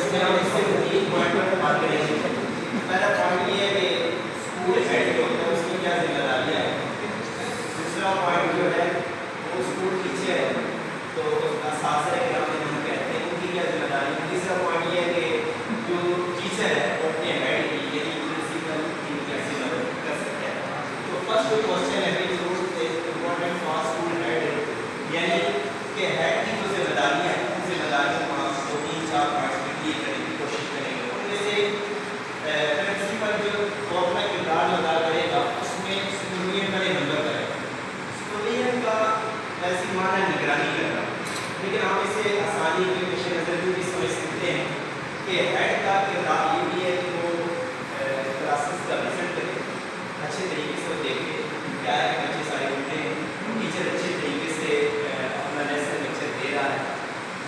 اس میں ہم اس سے 3 پوائنٹ پر بات کریں گے. پہلا پوائنٹ یہ ہے کہ اسکول ہیڈ جو ہوتا ہے اس کی کیا ذمہ داریاں ہیں. دوسرا پوائنٹ جو ہے وہ اسکول ٹیچر ہے تو اساتذہ کرام ہم کہتے ہیں ان کی کیا ذمہ داری ہے. تیسرا پوائنٹ یہ ہے کہ جو ٹیچر ہے وہ اپنے ہیڈ کی یعنی پرنسپل کی کیسے مدد کر سکتے ہیں. تو فرسٹ جو کوشچن ہے کہ ضرور امپورٹنٹ فار اسکول ہیڈ یعنی کہ ہیڈ کی جو ذمہ داریاں ہیں ان ذمہ داریوں کو آپ کو 3-4 پوائنٹس میں کلیئر کرنے کی کوشش کریں گے. ان میں سے پرنسپل جو وہ اپنا کردار ادا کرے گا اس میں اسٹوڈنٹ کا نمبر کرے گا. اسٹوڈنٹ کا ایسی معنی نگرانی کرنا, لیکن ہم اسے آسانی کے پیش نظر بھی سمجھ سکتے ہیں کہ ہیڈ کا کردار یہ بھی ہے کہ وہ کلاسز کا وزٹ کرے, اچھے طریقے سے وہ دیکھے کیا ہے کہ بچے سارے اٹھتے ہیں, ٹیچر اچھے طریقے سے اپنا لیسن لیکچر دے رہا ہے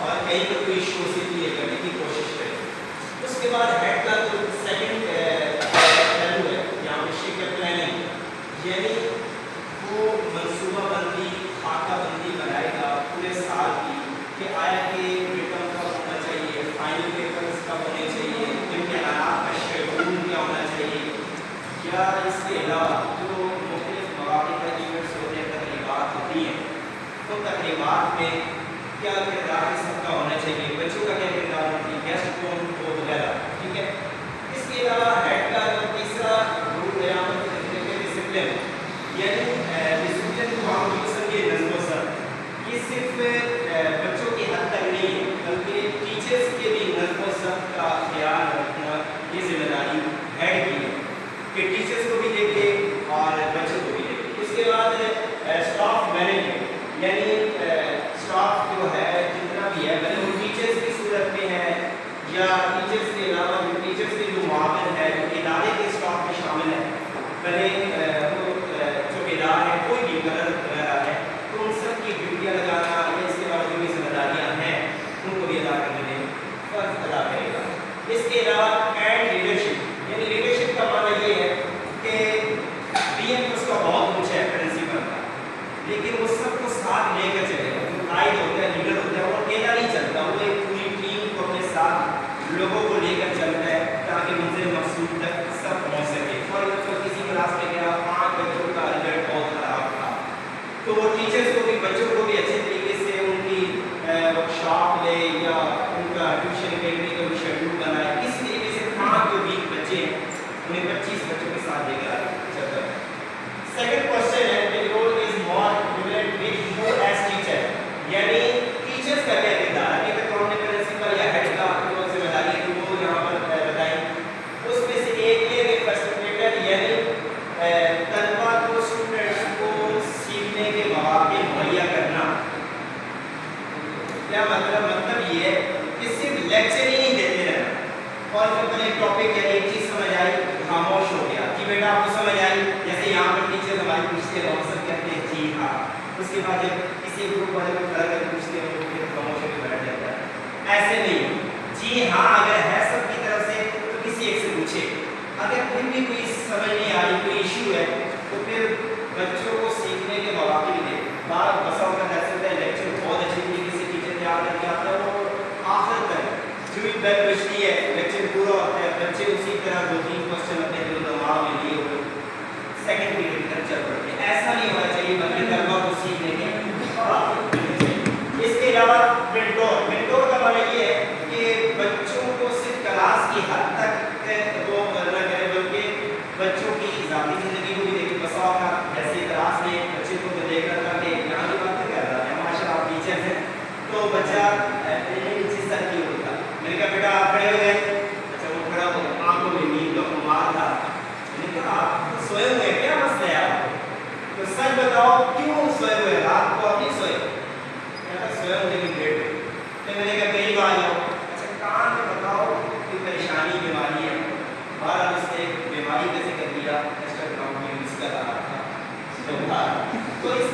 اور کہیں پر کوئی ایشو سے کلیئر کرنے کی کوشش کرے. اس کے بعد ہیڈ کا جو سیکنڈ پہلو ہے یہاں پہ شیکر پلاننگ یعنی وہ منصوبہ بندی خاکہ بندی بنائے گا پورے سال کی کہ آیا کہ ریٹرن کب ہونا چاہیے, فائنل پیپرز کب ہونے چاہیے, امتحانات کا شیڈول کیا ہونا چاہیے, یا اس کے علاوہ جو مختلف مواقع پر ایونٹس ہوتے ہیں, تقریبات ہوتی ہیں, تو تقریبات میں کیا کردار سب کا ہونا چاہیے, بچوں کا کیا کردار ہونا چاہیے, گیسٹ کون ہو وغیرہ. ٹھیک ہے. اس کے علاوہ ہیڈ کا جو تیسرا رول ہے ہم ڈسپلن یعنی ڈسپلن کو ہم یوں سمجھے نظم و ضبط, یہ صرف بچوں کی حد تک نہیں ہے بلکہ ٹیچرس کے بھی نظم و ضبط کا خیال رکھنا یہ ذمہ داری ہیڈ کی ہے کہ ٹیچرس کو بھی دیکھے اور بچوں کو بھی دیکھے. اس کے بعد اسٹاف مینجمنٹ یعنی اسٹاف جو ہے جتنا بھی ہے بھلے وہ ٹیچرس کی صورت میں ہے یا ٹیچرس کے علاوہ جو ٹیچرس کے جو معاون ہے جو ادارے کے اسٹاف میں شامل ہے, بھلے وہ چوکیدار ہے کوئی بھی کلر وغیرہ ہے, تو ان سب کی ڈیوٹیاں لگانا یا اس کے بعد جو بھی ذمہ داریاں ہیں ان کو بھی ادا کرنے میں فرض ادا کرے گا. اس کے علاوہ اینڈ لیڈرشپ یعنی لیڈرشپ کا معنی یہ ہے کہ ڈی ایم اس کا بہت کچھ ہے پرنسپل کا, لیکن وہ سب کو ساتھ لے کر چلے گا. جو قائد ہوتا ہے, لیڈر ہوتا ہے, وہ اکیلا نہیں چلتا, وہ ایک پوری ٹیم کو اپنے ساتھ لوگوں کو لے کر چلتا ہے تاکہ منزل مقصود تک سب پہنچ سکے. فار ایگزامپل کسی کلاس میں گیا 5 بچوں کا رزلٹ بہت خراب تھا تو وہ ٹیچرس کو بھی بچوں کو بھی اچھے طریقے سے ان کی ورکشاپ لے یا ان کا ٹیوشن اکیڈمی کا بھی شیڈول بنائے, اس طریقے سے 5 جو 20 بچے ہیں انہیں 25 بچوں کے ساتھ لے کر چلتا ہے. سیکنڈ کوشچن ہے کہ role is more related with you as teacher یعنی ٹیچرس کا کیا کردار ہے. کہ ہم نے پرنسپل یا ہیڈ کا جو ذمہ داری ہے وہ یہاں پر بتائی. اس میں سے ایک یہ کہ فیسیلیٹیٹر یعنی طلبا کو اسٹوڈنٹس کو سیکھنے کے مواقع مہیا کرنا. کیا مطلب یہ ہے کہ صرف لیکچر ہی نہیں دیتے رہنا. فار ایگزامپل ایک ٹاپک یا ایک چیز سمجھ آئی, خاموش ہو گیا کہ بیٹا آپ کو سمجھ آئی, جیسے یہاں پر ٹیچر ہماری پوچھتے ہیں ہم سب کہتے ہیں جی ہاں. اس کے بعد جب کسی گروپ والے کو کھڑا کر پوچھتے ہیں تو پھر خاموش ہو کے بیٹھ جاتا ہے. ایسے نہیں, جی ہاں اگر ہے سب کی طرف سے تو کسی ایک سے پوچھے. اگر پھر بھی کوئی سمجھ نہیں آ رہی, کوئی ایشو ہے, تو پھر بچوں کو سیکھنے کے مواقع بھی دے. بار بساؤ کا ایسا ہوتا ہے لیکچر بہت اچھی طریقے سے ٹیچر تیار کر کے آتا ہے, وہ آخر تک جو بھی بیل بجتی ہے لیکچر پورا ہوتا ہے, بچے اسی طرح 2-3 کوشچن اپنے دل و دماغ میں لیے ہوئے سیکنڈ پیریڈ تک چل پڑتے ہیں. ایسا نہیں ہونا چاہیے بلکہ طلبا کو سیکھنے کے مواقع ملنے چاہیے. اس کے علاوہ مینٹور کا مطلب یہ ہے کہ بچوں کو صرف کلاس کی حد تک وہ نہ کرے بلکہ بچوں کی ذاتی زندگی کو بھی دیکھے. بسا کا جیسے کلاس میں بچے کو دیکھ رہا تھا کہ یہاں کی بات کر رہا ہے, ماشاء اللہ آپ ٹیچر ہیں, تو بچہ نیچے سر کی ہوتا, میں نے کہا بیٹا آپ کھڑے ہو گئے, اچھا وہ کھڑا ہو گیا, آنکھوں میں نیند کا خمار تھا. میں نے کہا آپ سوئے ہوئے کیا مسئلہ ہے آپ کو, تو سچ بتاؤ کیوں سوئے ہوئے, رات کو آپ نہیں سوئے. سوئے ہونے کی ڈیٹ پھر میں نے کہا قریب آ جاؤ. اچھا کان میں بتاؤ کوئی پریشانی بیماری ہے. بارہ اس نے ایک بیماری کا ذکر کیا, انسٹاگرام میں یوز کر رہا تھا, تو اس